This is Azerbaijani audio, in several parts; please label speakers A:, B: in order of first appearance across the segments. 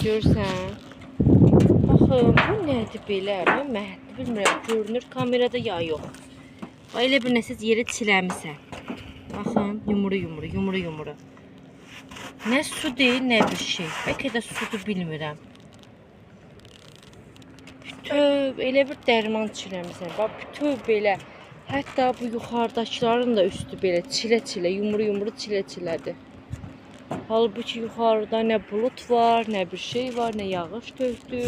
A: Görürsən? Baxın, bu nədir belə? Mən məhətli bilmirəm, görünür kamerada ya yox. Elə bir nəsə yeri çiləmisən. Baxın, yumru. Nə su deyil, nə bir şey. Bəlkə də sudur bilmirəm. Bütöv, elə bir dərman çiləmisən. Bax, bütöv belə. Hətta bu yuxarıdakıların da üstü belə çilə-çilə, yumru çilə-çilədir. Halbuki yuxarıda nə bulut var, nə bir şey var, nə yağış tökdü.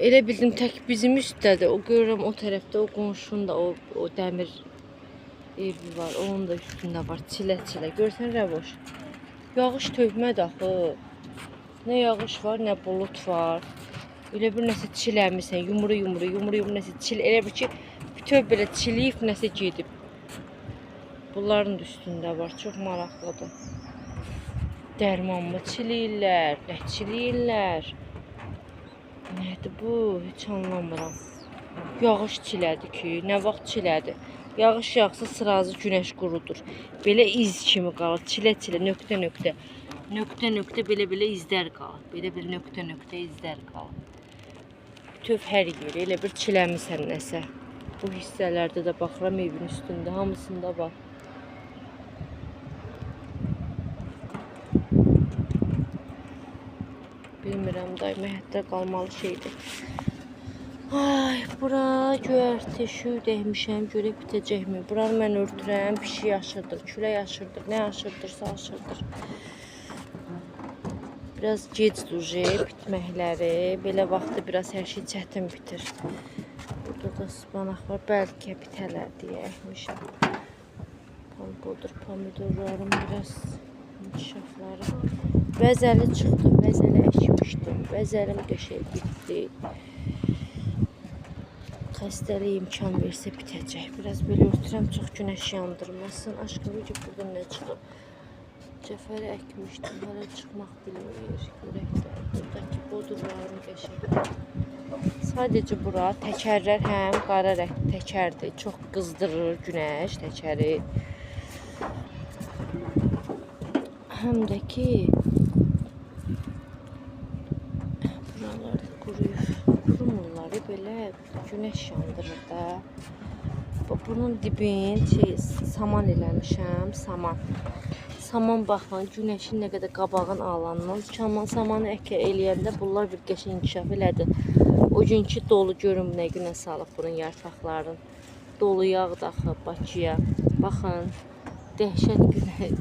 A: Elə bildim tək bizim üstdədir. O görürəm o tərəfdə, o qonşunun da o dəmir evi var. Onun da üstündə var, çilə-çilə. Görsən Rəvoş? Yağış tökmədi axı. Nə yağış var, nə bulut var. Elə bir nəsə çiləmisən, yumru nəsə çil. Elə bir ki, bütöv belə çiliyib nəsə gedib. Bunların da üstündə var, çox maraqlıdır. Dərmanmı çiliyirlər, nə çiliyirlər? Nədir bu? Heç anlamıram. Yağış çilədir ki, nə vaxt çilədir? Yağış yağsa sırazı günəş qurudur. Belə iz kimi qalır, çilə-çilə, nöqtə-nöqtə. Nöqtə-nöqtə belə izlər qalır. Belə nöqtə-nöqtə izlər qalır. Bütöv hər yeri, elə bir çiləmisən nəsə. Bu hissələrdə də baxıram evin üstündə, hamısında var. Bilmirəm, məhətdə qalmalı şeydir. Ay, bura göyərti, şu dəymişəm, görək bitəcəkmi? Buranı mən örtürəm, pişik aşırdır, külək aşırdır, nə aşırdırsa aşırdır. Biraz gecdir bitməkləri, belə vaxtda biraz hər şey çətin bitir. Burada da spanaq var, bəlkə bitələr deyə əkmişəm. Budur pomidorlarım, biraz inkişafları. Vəzəli çıxdı, vəzəli əkmişdim. Vəzəlim qəşəng bitdi. Xəstəlik imkan versə bitəcək. Biraz belə örtürəm, çox günəş yandırmasın. Aşkım, burada nə çıxıb? Cəfəri əkmişdim, hələ çıxmaq bilmir. Görək də, buradakı bodurlarım qəşəng. Sadəcə bura təkərlər həm qara rəng təkərdir. Çox qızdırır günəş təkəri. Həm də ki buralar da quruyur. Qurumurları belə günəş yandırır da. Bunun dibin saman eləmişəm, saman. Saman baxın, günəşin nə qədər qabağın alandan. Samanı eləyəndə bunlar bir qəşəng inkişaf elədi. O günkü dolu görün nə günə salıb bunun yarpaqların. Dolu yağdı axı Bakıya. Baxın, dəhşət günə